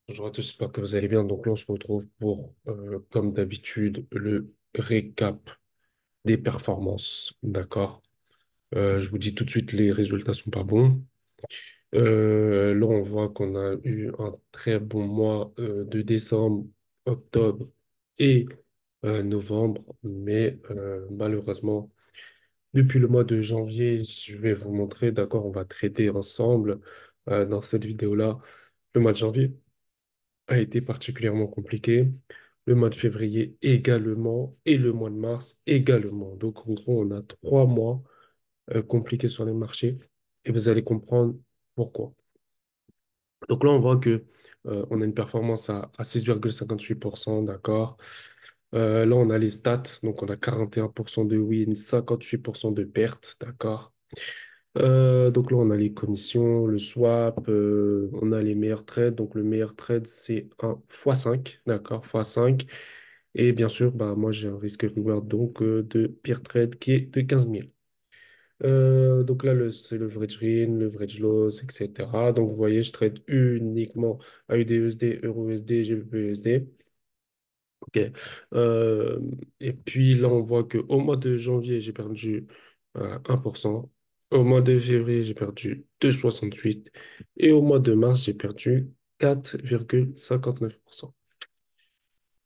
Bonjour à tous, j'espère que vous allez bien. Donc là, on se retrouve pour, comme d'habitude, le récap des performances. D'accord? Je vous dis tout de suite, les résultats sont pas bons. Là, on voit qu'on a eu un très bon mois de décembre, octobre et novembre. Mais malheureusement, depuis le mois de janvier, je vais vous montrer, d'accord, on va traiter ensemble dans cette vidéo-là le mois de janvier a été particulièrement compliqué. Le mois de février également et le mois de mars également. Donc, en gros, on a 3 mois compliqués sur les marchés et vous allez comprendre pourquoi. Donc là, on voit que on a une performance à 6,58%, d'accord. Là, on a les stats. Donc, on a 41% de win, 58% de perte, d'accord. Donc là, on a les commissions, le swap, on a les meilleurs trades. Donc le meilleur trade, c'est un x5, d'accord, x5. Et bien sûr, bah, moi, j'ai un risque reward donc de pire trade qui est de 15 000. Donc là, c'est le leverage win, le leverage loss, etc. Donc vous voyez, je trade uniquement AUD-USD, Euro-USD, GBP-USD. Ok. Euh, et puis là, on voit qu'au mois de janvier, j'ai perdu 1%. Au mois de février, j'ai perdu 2,68. Et au mois de mars, j'ai perdu 4,59%.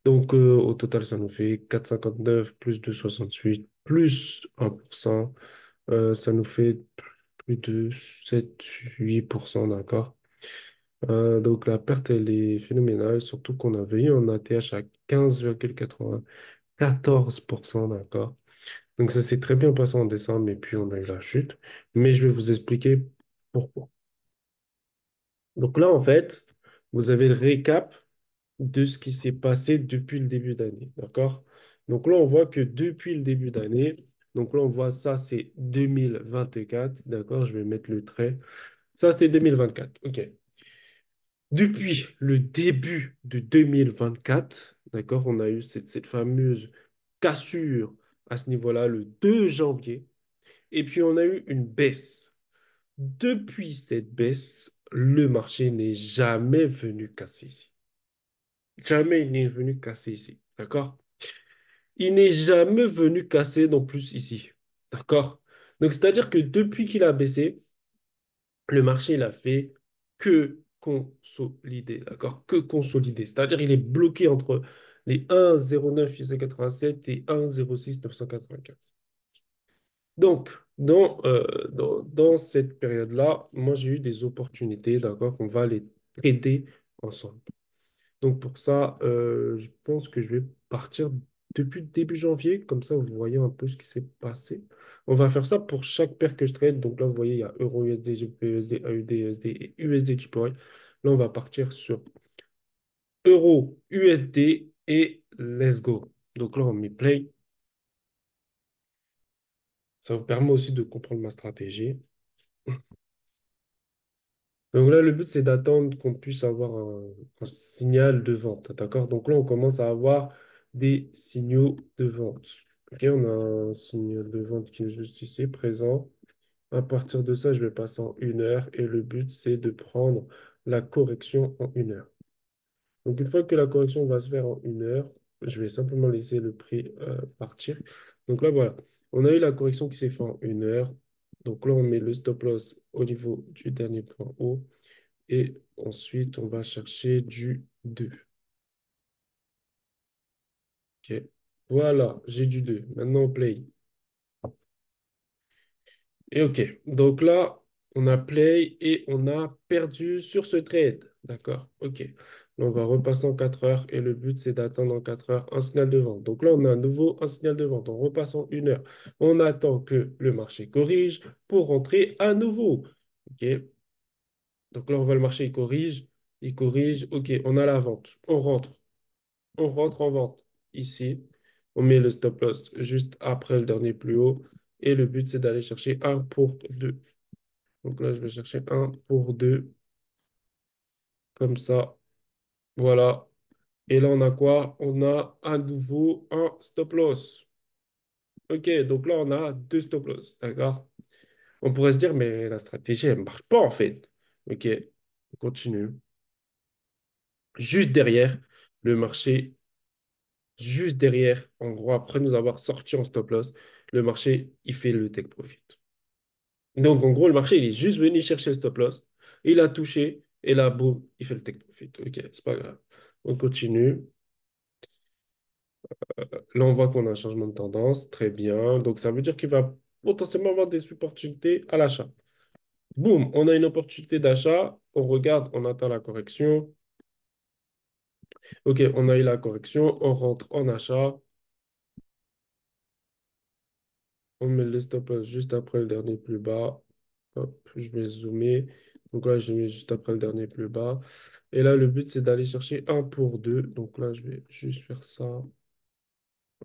Donc au total, ça nous fait 4,59 plus 2,68 plus 1%. Ça nous fait plus de 7-8%, d'accord? Donc la perte, elle est phénoménale, surtout qu'on avait eu un ATH à 15,94%, d'accord? Donc ça s'est très bien passé en décembre et puis on a eu la chute. Mais je vais vous expliquer pourquoi. Donc là, en fait, vous avez le récap de ce qui s'est passé depuis le début d'année, d'accord? Donc là, on voit que depuis le début d'année, donc là, on voit ça, c'est 2024, d'accord? Je vais mettre le trait. Ça, c'est 2024, ok. Depuis le début de 2024, d'accord, on a eu cette fameuse cassure à ce niveau-là le 2 janvier, et puis on a eu une baisse. Depuis cette baisse, le marché n'est jamais venu casser ici. Jamais il n'est venu casser ici, d'accord? Il n'est jamais venu casser non plus ici, d'accord? Donc, c'est-à-dire que depuis qu'il a baissé, le marché, il a fait que consolider, d'accord? Que consolider. C'est-à-dire il est bloqué entre les 1,09,887 et 1,06,995. Donc, dans cette période-là, moi, j'ai eu des opportunités, d'accord? On va les trader ensemble. Donc, pour ça, je pense que je vais partir depuis début janvier. Comme ça, vous voyez un peu ce qui s'est passé. On va faire ça pour chaque paire que je trade. Donc là, vous voyez, il y a Euro USD, GBP USD, AUD USD et USD JPY. Là, on va partir sur Euro USD et let's go. Donc là, on met play. Ça vous permet aussi de comprendre ma stratégie. Donc là, le but, c'est d'attendre qu'on puisse avoir un signal de vente. D'accord? Donc là, on commence à avoir des signaux de vente. OK, on a un signal de vente qui est juste ici, présent. À partir de ça, je vais passer en 1 heure et le but, c'est de prendre la correction en 1 heure. Donc une fois que la correction va se faire en 1 heure, je vais simplement laisser le prix partir. Donc là, voilà. On a eu la correction qui s'est faite en 1 heure. Donc là, on met le stop loss au niveau du dernier point haut. Et ensuite, on va chercher du 2. OK. Voilà, j'ai du 2. Maintenant, on play. Et OK. Donc là, on a play et on a perdu sur ce trade. D'accord. OK. Là, on va repasser en 4 heures et le but, c'est d'attendre en 4 heures un signal de vente. Donc là, on a à nouveau un signal de vente. On repasse en 1 heure. On attend que le marché corrige pour rentrer à nouveau. OK. Donc là, on voit le marché, il corrige. Il corrige. OK, on a la vente. On rentre. On rentre en vente ici. On met le stop loss juste après le dernier plus haut. Et le but, c'est d'aller chercher un pour 2. Donc là, je vais chercher un pour 2. Comme ça. Voilà. Et là, on a quoi? On a à nouveau un stop loss. OK, donc là, on a deux stop loss. D'accord? On pourrait se dire, mais la stratégie, elle ne marche pas en fait. OK, on continue. Juste derrière, le marché, juste derrière, en gros, après nous avoir sorti en stop loss, le marché, il fait le take profit. Donc, en gros, le marché, il est juste venu chercher le stop loss, il a touché, et là, boum, il fait le take profit. Ok, c'est pas grave. On continue. Là, on voit qu'on a un changement de tendance. Très bien. Donc, ça veut dire qu'il va potentiellement avoir des opportunités à l'achat. Boum, on a une opportunité d'achat. On regarde, on attend la correction. Ok, on a eu la correction. On rentre en achat. On met le stop loss juste après le dernier plus bas. Hop, je vais zoomer. Donc là, je mets juste après le dernier plus bas. Et là, le but, c'est d'aller chercher un pour 2. Donc là, je vais juste faire ça.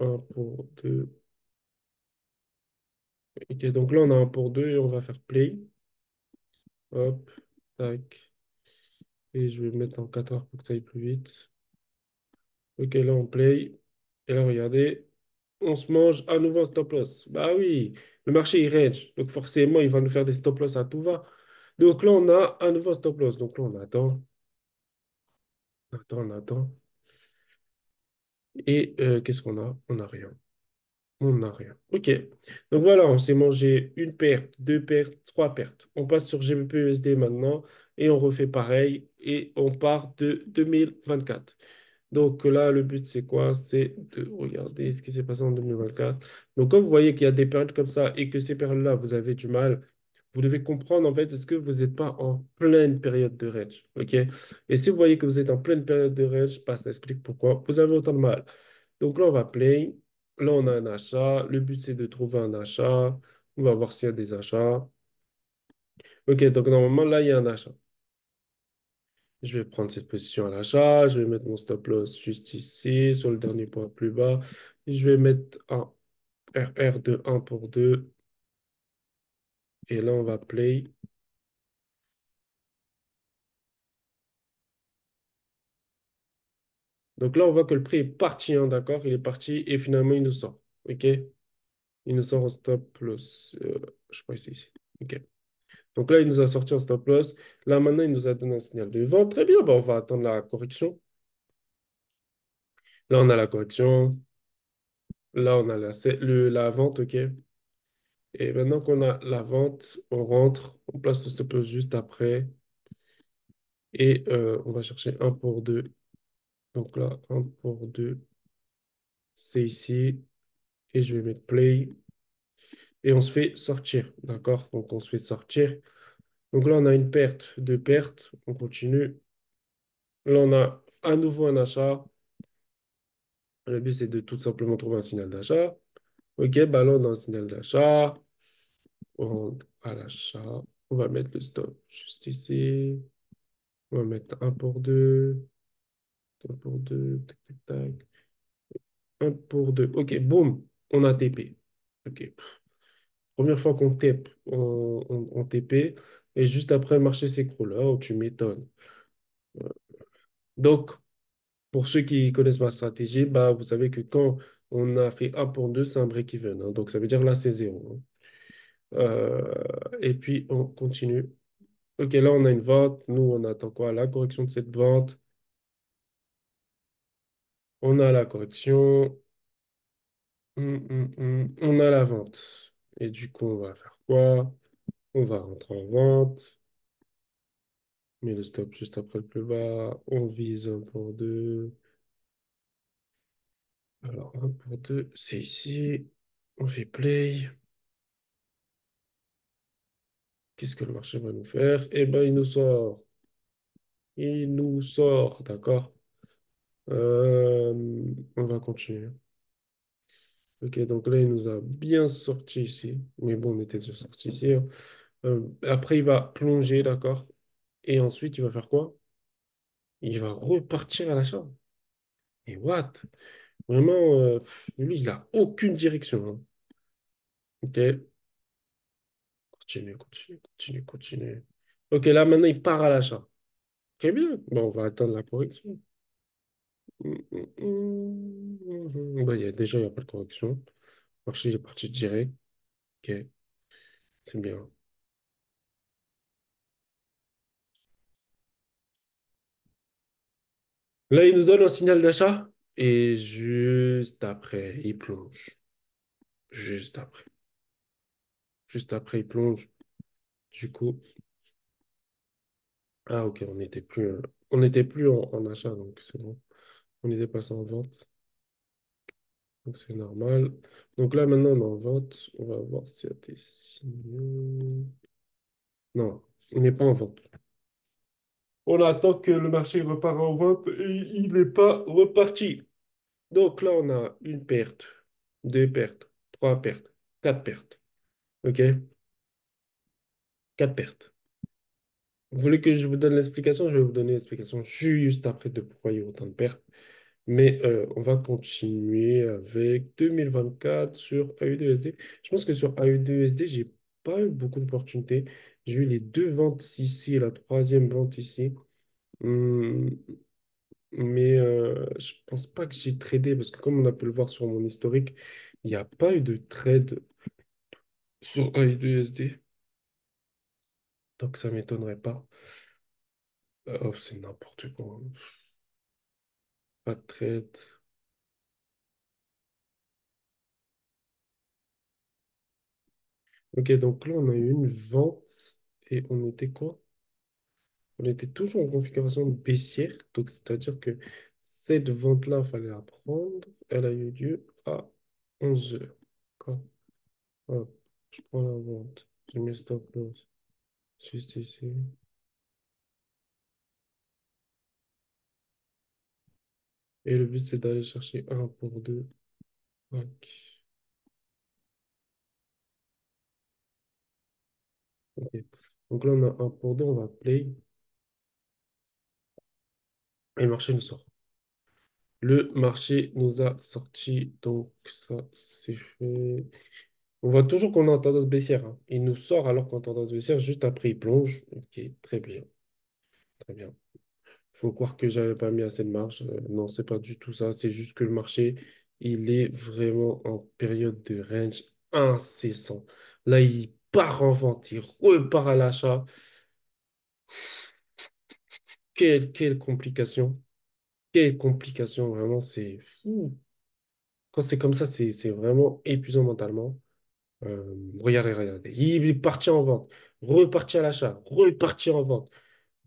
Un pour 2. Ok, donc là, on a un pour 2 et on va faire play. Hop, tac. Et je vais le mettre en 4 heures pour que ça aille plus vite. Ok, là, on play. Et là, regardez, on se mange à nouveau un stop loss. Bah oui, le marché, il range. Donc forcément, il va nous faire des stop loss à tout va. Donc là, on a un nouveau stop loss. Donc là, on attend, on attend. Et qu'est-ce qu'on a? On n'a rien. On n'a rien. OK. Donc voilà, on s'est mangé une perte, deux pertes, trois pertes. On passe sur GBP/USD maintenant et on refait pareil et on part de 2024. Donc là, le but, c'est quoi? C'est de regarder ce qui s'est passé en 2024. Donc, comme vous voyez qu'il y a des périodes comme ça et que ces périodes-là, vous avez du mal, vous devez comprendre, en fait, est-ce que vous n'êtes pas en pleine période de range? OK? Et si vous voyez que vous êtes en pleine période de range, bah, ça explique pourquoi vous avez autant de mal. Donc là, on va play. Là, on a un achat. Le but, c'est de trouver un achat. On va voir s'il y a des achats. OK, donc normalement, là, il y a un achat. Je vais prendre cette position à l'achat. Je vais mettre mon stop loss juste ici, sur le dernier point plus bas. Et je vais mettre un RR de 1 pour 2. Et là, on va play. Donc là, on voit que le prix est parti, hein, d'accord? Il est parti et finalement, il nous sort. OK? Il nous sort en stop loss. Je crois que c'est ici. OK. Donc là, il nous a sorti en stop loss. Là, maintenant, il nous a donné un signal de vente. Très bien, bah, on va attendre la correction. Là, on a la correction. Là, on a la vente, OK? Et maintenant qu'on a la vente, on rentre, on place le stop loss juste après. Et on va chercher un pour 2. Donc là, un pour 2, c'est ici. Et je vais mettre play. Et on se fait sortir, d'accord? Donc on se fait sortir. Donc là, on a une perte, deux pertes. On continue. Là, on a à nouveau un achat. Le but, c'est de tout simplement trouver un signal d'achat. OK, bah là, on a un signal d'achat. On rentre à l'achat. On va mettre le stop juste ici. On va mettre un pour 2. Un pour 2. Tac, tac, tac. Un pour 2. OK, boum. On a TP. OK. Première fois qu'on TP, on TP. Et juste après, le marché s'écroule. Oh, tu m'étonnes. Donc, pour ceux qui connaissent ma stratégie, bah, vous savez que quand on a fait un pour 2 c'est un break-even, hein. Donc, ça veut dire là, c'est zéro, hein. Et puis, on continue. OK, là, on a une vente. Nous, on attend quoi? La correction de cette vente. On a la correction. On a la vente. Et du coup, on va faire quoi? On va rentrer en vente. Mais le stop juste après le plus bas. On vise un pour 2. Alors, un pour 2 c'est ici. On fait play. Qu'est-ce que le marché va nous faire? Eh ben, il nous sort. Il nous sort, d'accord? Euh, on va continuer. Ok, donc là, il nous a bien sorti ici. Mais bon, on était déjà sorti ici, hein. Après, il va plonger, d'accord? Et ensuite, il va faire quoi? Il va repartir à l'achat. Et what? Vraiment, lui, il a aucune direction, hein. Ok, continue, continue, continue, continue. Ok, là, maintenant, il part à l'achat. Très bien. Bon, on va attendre la correction. Bah, déjà, il n'y a pas de correction. Le marché il est parti direct. Ok, c'est bien. Là, il nous donne un signal d'achat et juste après, il plonge. Juste après. Juste après, il plonge. Du coup, ah ok, on n'était plus en achat, donc c'est bon. On était passé en vente, donc c'est normal. Donc là, maintenant, on est en vente. On va voir s'il y a des signaux. Non, il n'est pas en vente. On attend que le marché repart en vente et il n'est pas reparti. Donc là, on a une perte, deux pertes, trois pertes, quatre pertes. OK? Quatre pertes. Vous voulez que je vous donne l'explication? Je vais vous donner l'explication juste après de pourquoi il y a autant de pertes. Mais on va continuer avec 2024 sur AUDUSD. Je pense que sur AUDUSD, j'ai pas eu beaucoup d'opportunités. J'ai eu les deux ventes ici et la troisième vente ici. Hum, mais je pense pas que j'ai tradé parce que comme on a pu le voir sur mon historique, il n'y a pas eu de trade sur AUDUSD. Donc ça m'étonnerait pas. Oh, c'est n'importe quoi. Pas de trade. Ok, donc là, on a eu une vente et on était quoi? On était toujours en configuration baissière. Donc, c'est-à-dire que cette vente-là, il fallait la prendre. Elle a eu lieu à 11 heures. D'accord. Hop, je prends la vente. Je mets stop loss juste ici. Et le but, c'est d'aller chercher un pour deux. Tac. Ok. Donc là, on a un pour deux. On va play. Et le marché nous sort. Le marché nous a sorti. Donc, ça, c'est fait. On voit toujours qu'on est en tendance baissière, hein. Il nous sort alors qu'on est en tendance baissière, juste après il plonge. Ok, très bien, très bien. Faut croire que j'avais pas mis assez de marge. Non, c'est pas du tout ça. C'est juste que le marché, il est vraiment en période de range incessant. Là, il part en vente, il repart à l'achat. Quelle complication. Quelle complication, vraiment, c'est fou. Quand c'est comme ça, c'est vraiment épuisant mentalement. Regardez. Il est parti en vente, reparti à l'achat, reparti en vente,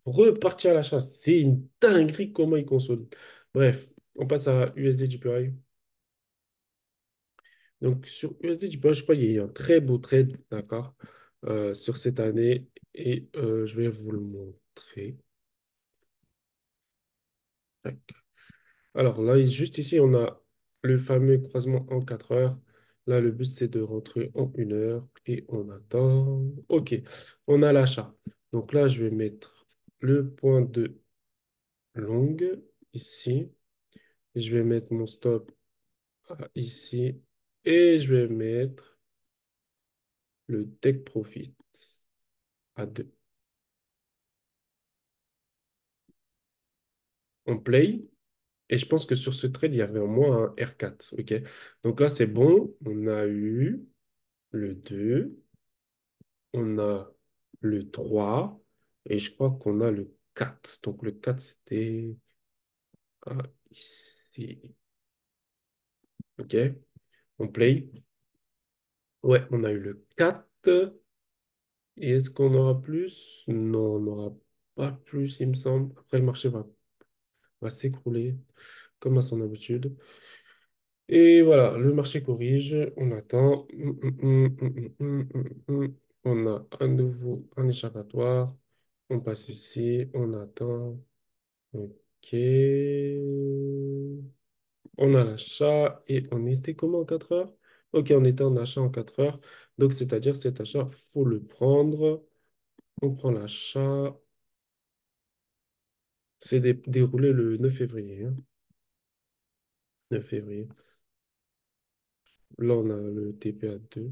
reparti à l'achat. C'est une dinguerie comment il consolide. Bref, on passe à USD JPY. Donc sur USD JPY, je crois qu'il y a eu un très beau trade, d'accord, sur cette année. Et je vais vous le montrer. Tac. Alors là, juste ici, on a le fameux croisement en 4 heures. Là, le but, c'est de rentrer en 1 heure et on attend. OK, on a l'achat. Donc là, je vais mettre le point de longue ici. Je vais mettre mon stop ici. Et je vais mettre le take profit à 2. On play. Et je pense que sur ce trade, il y avait au moins un R4. OK. Donc là, c'est bon. On a eu le 2. On a le 3 et je crois qu'on a le 4. Donc le 4 c'était ici. OK? On play. Ouais, on a eu le 4. Et est-ce qu'on aura plus? Non, on n'aura pas plus, il me semble. Après, le marché va s'écrouler comme à son habitude. Et voilà, le marché corrige. On attend. On a à nouveau un échappatoire. On passe ici. On attend. Ok. On a l'achat et on était comment en 4 heures? Ok, on était en achat en 4 heures. Donc, c'est-à-dire cet achat, faut le prendre. On prend l'achat. C'est déroulé le 9 février, hein. 9 février. Là, on a le TP à 2.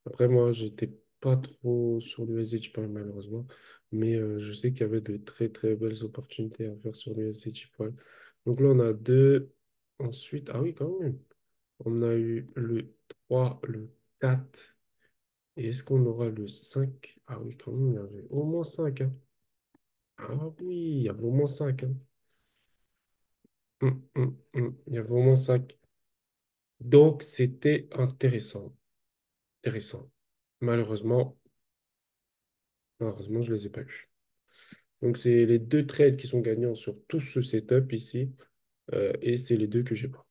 Après, moi, j'étais pas trop sur le SHPoint malheureusement. Mais je sais qu'il y avait de très très belles opportunités à faire sur le SHPoint. Donc là, on a 2. Ensuite, ah oui, quand même. On a eu le 3, le 4. Et est-ce qu'on aura le 5? Ah oui, quand même, il y avait au moins 5, hein. Ah oui, il y avait au moins 5, hein. Il y a vraiment ça. Donc, c'était intéressant. Malheureusement, malheureusement, je les ai pas eu. Donc, c'est les deux trades qui sont gagnants sur tout ce setup ici. Et c'est les deux que j'ai pas.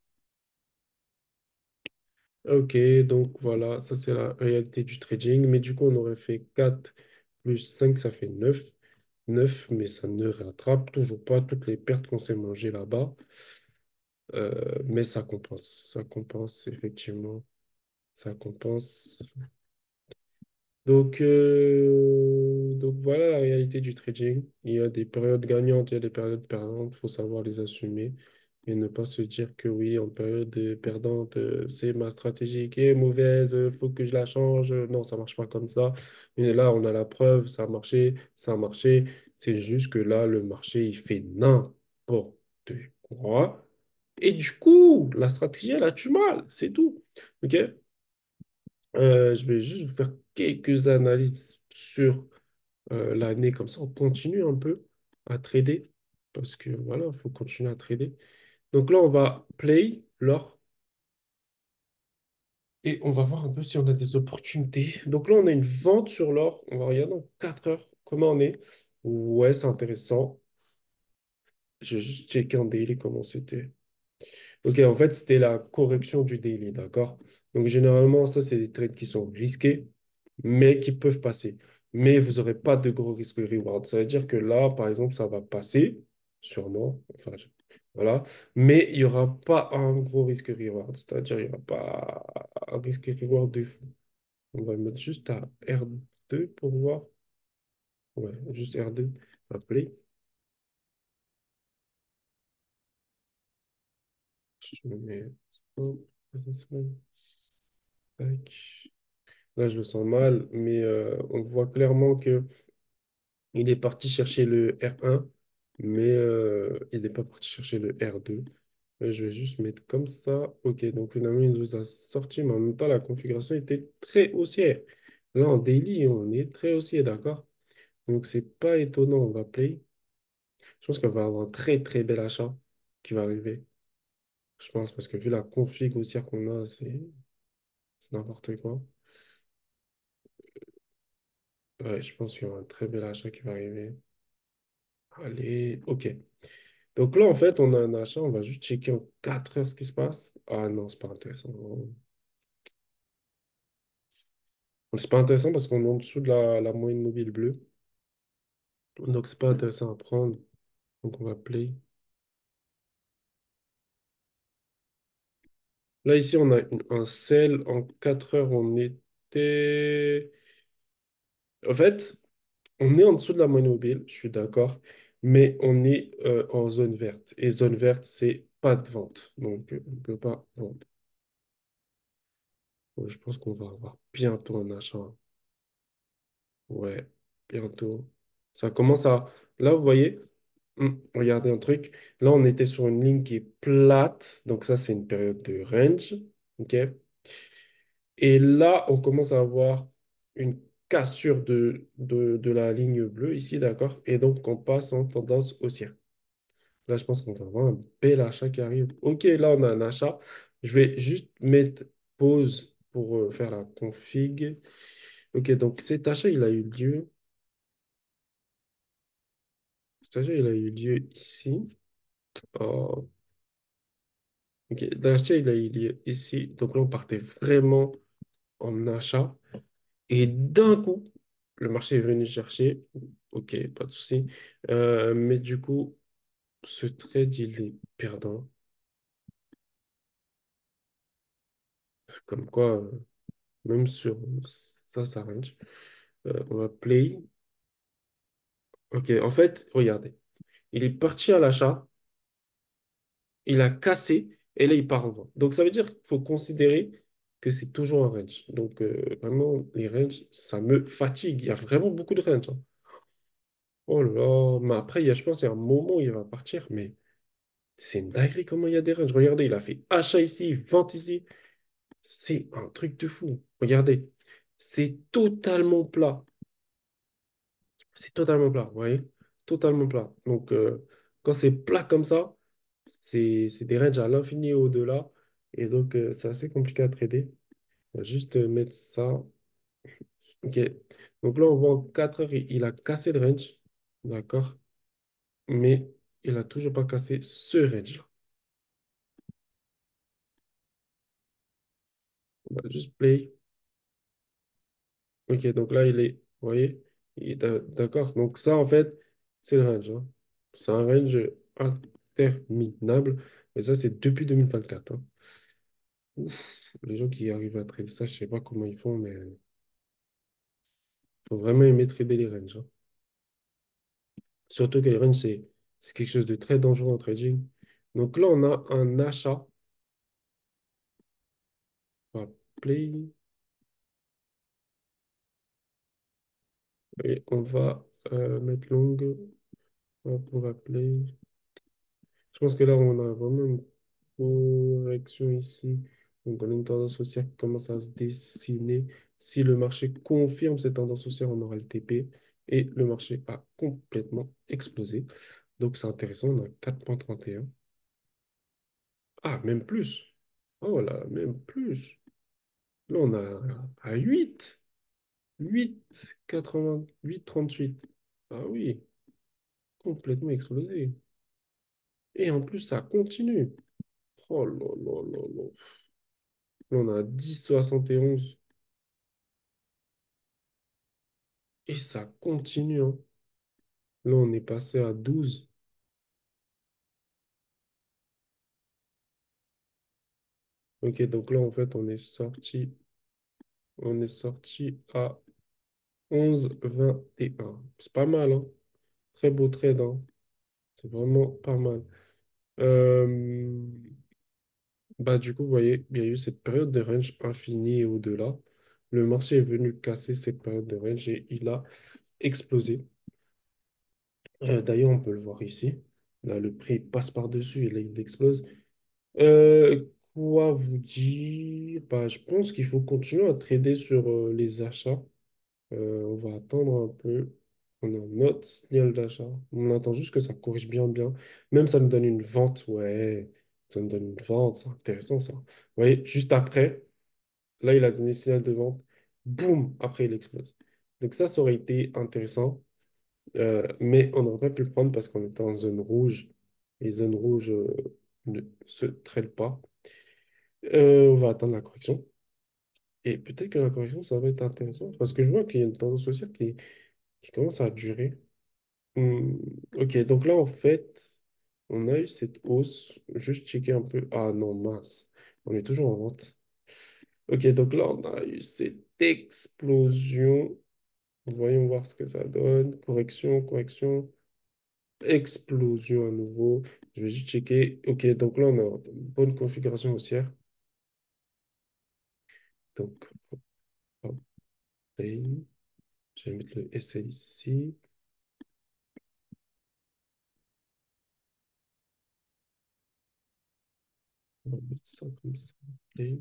Ok, donc voilà, ça c'est la réalité du trading. Mais du coup, on aurait fait 4 plus 5 ça fait 9. 9, mais ça ne rattrape toujours pas toutes les pertes qu'on s'est mangées là-bas. Mais ça compense effectivement, ça compense. Donc voilà la réalité du trading. Il y a des périodes gagnantes, il y a des périodes perdantes. Il faut savoir les assumer et ne pas se dire que oui, en période perdante, c'est ma stratégie qui est mauvaise, il faut que je la change. Non, ça marche pas comme ça. Et là, on a la preuve, ça a marché, ça a marché. C'est juste que là, le marché, il fait n'importe quoi. Et du coup, la stratégie, elle a du mal, c'est tout. OK? Je vais juste vous faire quelques analyses sur l'année, comme ça on continue un peu à trader, parce que voilà, il faut continuer à trader. Donc là, on va play l'or et on va voir un peu si on a des opportunités. Donc là, on a une vente sur l'or. On va regarder en 4 heures comment on est. Ouais, c'est intéressant. J'ai juste checké en daily comment c'était. Ok, en fait, c'était la correction du daily, d'accord? Donc, généralement, ça, c'est des trades qui sont risqués, mais qui peuvent passer. Mais vous n'aurez pas de gros risques reward. Ça veut dire que là, par exemple, ça va passer, sûrement. Enfin, voilà. Mais il n'y aura pas un gros risque reward. C'est-à-dire, il n'y aura pas un risque reward de fou. On va le mettre juste à R2 pour voir. Ouais, juste R2. Appeler. Je me mets. Oh, tac. Là, je me sens mal, mais on voit clairement que il est parti chercher le R1, mais il n'est pas parti chercher le R2. Je vais juste mettre comme ça. OK, donc finalement, il nous a sorti, mais en même temps, la configuration était très haussière. Là, en daily, on est très haussier, d'accord? Donc, c'est pas étonnant, on va play. Je pense qu'on va avoir un très, très bel achat qui va arriver. Je pense, parce que vu la config haussière qu'on a, c'est n'importe quoi. Ouais, je pense qu'il y aura un très bel achat qui va arriver. Allez, OK. Donc là, en fait, on a un achat, on va juste checker en 4 heures ce qui se passe. Ah non, c'est pas intéressant. C'est pas intéressant parce qu'on est en dessous de la moyenne mobile bleue. Donc, c'est pas intéressant à prendre. Donc, on va play. Là, ici, on a un sell en 4 heures. On était. En fait, on est en dessous de la moyenne mobile, je suis d'accord. Mais on est en zone verte. Et zone verte, c'est pas de vente. Donc, on ne peut pas vendre. Donc, je pense qu'on va avoir bientôt un achat. Ouais, bientôt. Ça commence à... Là, vous voyez, regardez un truc. Là, on était sur une ligne qui est plate. Donc ça, c'est une période de range. OK? Et là, on commence à avoir une cassure de la ligne bleue ici, d'accord? Et donc, on passe en tendance haussière. Là, je pense qu'on va avoir un bel achat qui arrive. OK, là, on a un achat. Je vais juste mettre pause pour faire la config. OK, donc cet achat, il a eu lieu. Stagiaire, il a eu lieu ici. Oh, ok. L'achat, il a eu lieu ici. Donc là, on partait vraiment en achat. Et d'un coup, le marché est venu chercher. Ok, pas de souci. Mais du coup, ce trade, il est perdant. Comme quoi, même sur ça, ça range. On va play. Ok, en fait, regardez. Il est parti à l'achat. Il a cassé et là, il part en vente. Donc, ça veut dire qu'il faut considérer que c'est toujours un range. Donc, vraiment, les ranges, ça me fatigue. Il y a vraiment beaucoup de ranges, hein. Oh là là. Mais après, je pense qu'il y a un moment où il va partir. Mais c'est une dinguerie comment il y a des ranges. Regardez, il a fait achat ici, vente ici. C'est un truc de fou. Regardez, c'est totalement plat. C'est totalement plat, vous voyez? Totalement plat. Donc, quand c'est plat comme ça, C'est des ranges à l'infini et au-delà. Et donc, c'est assez compliqué à trader. On va juste mettre ça. OK. Donc là, on voit en 4 heures, il a cassé le range. D'accord? Mais il a toujours pas cassé ce range-là. On va juste play. OK, donc là, il est, vous voyez, il est d'accord. Donc ça, en fait, c'est le range, hein. C'est un range interminable. Et ça, c'est depuis 2024, hein. Ouf, les gens qui arrivent à trader ça, je sais pas comment ils font, mais il faut vraiment aimer trader les ranges, hein. Surtout que les ranges, c'est quelque chose de très dangereux en trading. Donc là, on a un achat. On va play. Et on va mettre long. Hop, on va play. Je pense que là, on a vraiment une correction ici. Donc, on a une tendance haussière qui commence à se dessiner. Si le marché confirme cette tendance haussière, on aura le TP. Et le marché a complètement explosé. Donc, c'est intéressant. On a 4,31. Ah, même plus. Oh là, même plus. Là, on a à 8. 8,88. Ah oui, complètement explosé. Et en plus, ça continue. Oh là là là là. Là, on a 10,71 et ça continue, hein. Là, on est passé à 12. Ok, donc là, en fait, on est sorti à 11,21. C'est pas mal, hein. Très beau trade, hein. C'est vraiment pas mal. Euh, Bah, du coup, vous voyez, il y a eu cette période de range infinie et au-delà. Le marché est venu casser cette période de range et il a explosé. D'ailleurs, on peut le voir ici. Là, le prix passe par-dessus et là, il explose. Quoi vous dire? Bah, je pense qu'il faut continuer à trader sur les achats. On va attendre un peu. On a notre signal d'achat. On attend juste que ça corrige bien, bien. Même ça nous donne une vente. Ouais, ça nous donne une vente. C'est intéressant, ça. Vous voyez, juste après, là, il a donné signal de vente. Boum! Après, il explose. Donc ça aurait été intéressant. Mais on n'aurait pas pu le prendre parce qu'on était en zone rouge. Les zones rouges ne se traitent pas. On va attendre la correction. Et peut-être que la correction, ça va être intéressant parce que je vois qu'il y a une tendance haussière qui commence à durer. Hmm, ok, donc là, en fait, on a eu cette hausse. Juste checker un peu. Ah non, mince. On est toujours en vente. Ok, donc là, on a eu cette explosion. Voyons voir ce que ça donne. Correction, correction. Explosion à nouveau. Je vais juste checker. Ok, donc là, on a une bonne configuration haussière. Donc, hop, play. Je vais mettre le SL ici. On va mettre ça comme ça. Play.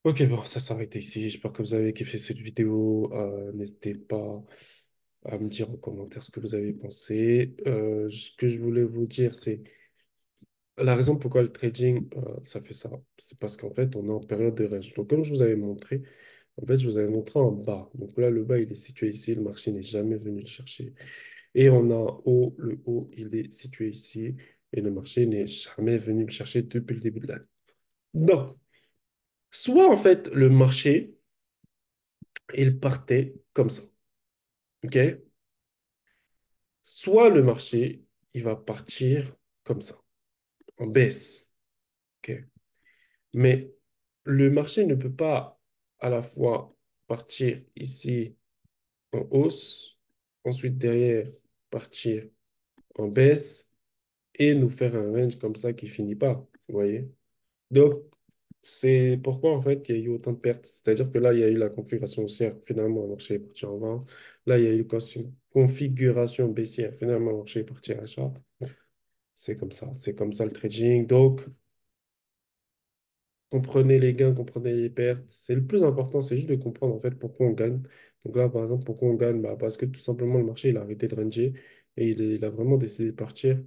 Ok, bon, ça s'arrête ici. J'espère que vous avez kiffé cette vidéo. N'hésitez pas à me dire en commentaire ce que vous avez pensé. Ce que je voulais vous dire, c'est la raison pourquoi le trading, ça fait ça. C'est parce qu'en fait, on est en période de range. Donc, comme je vous avais montré, en fait, je vous avais montré en bas. Donc là, le bas, il est situé ici. Le marché n'est jamais venu le chercher. Et on a haut. Le haut, il est situé ici. Et le marché n'est jamais venu le chercher depuis le début de l'année. Donc, soit en fait, le marché, il partait comme ça. OK? Soit le marché, il va partir comme ça, en baisse. OK? Mais le marché ne peut pas à la fois partir ici en hausse, ensuite derrière partir en baisse et nous faire un range comme ça qui finit pas. Vous voyez? Donc, c'est pourquoi en fait il y a eu autant de pertes. C'est-à-dire que là, il y a eu la configuration haussière, finalement, le marché est parti en vente. Là, il y a eu une configuration baissière, finalement, le marché est parti à achat. C'est comme ça le trading. Donc, comprenez les gains, comprenez les pertes. C'est le plus important, c'est juste de comprendre en fait pourquoi on gagne. Donc là, par exemple, pourquoi on gagne? Bah, parce que tout simplement, le marché il a arrêté de ranger et il a vraiment décidé de partir.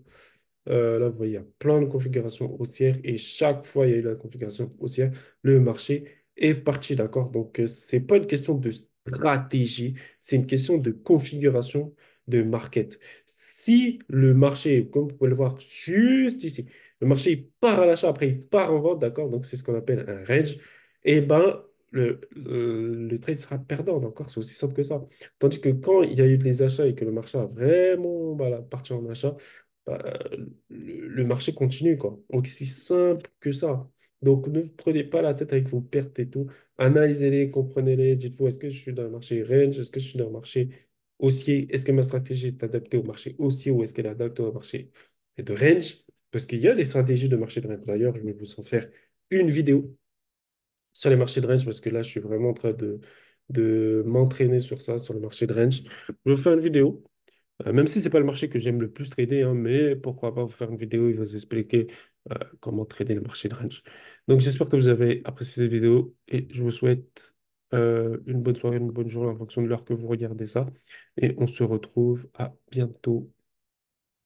Là, vous voyez, il y a plein de configurations haussières et chaque fois, il y a eu la configuration haussière, le marché est parti, d'accord? Donc, c'est pas une question de stratégie, c'est une question de configuration de market. Si le marché, comme vous pouvez le voir juste ici, le marché il part à l'achat, après il part en vente, d'accord? Donc, c'est ce qu'on appelle un range. Et ben, le trade sera perdant, d'accord? C'est aussi simple que ça. Tandis que quand il y a eu des achats et que le marché a vraiment voilà, parti en achat, bah, le marché continue, quoi. Aussi simple que ça. Donc, ne vous prenez pas la tête avec vos pertes et tout. Analysez-les, comprenez-les. Dites-vous, est-ce que je suis dans le marché range? Est-ce que je suis dans le marché haussier? Est-ce que ma stratégie est adaptée au marché haussier ou est-ce qu'elle est adaptée au marché de range? Parce qu'il y a des stratégies de marché de range. D'ailleurs, je vais vous en faire une vidéo sur les marchés de range parce que là, je suis vraiment en train de m'entraîner sur ça, sur le marché de range. Je vais vous faire une vidéo. Même si c'est pas le marché que j'aime le plus trader, hein, mais pourquoi pas vous faire une vidéo et vous expliquer comment trader le marché de range. Donc j'espère que vous avez apprécié cette vidéo et je vous souhaite une bonne soirée, une bonne journée en fonction de l'heure que vous regardez ça. Et on se retrouve à bientôt.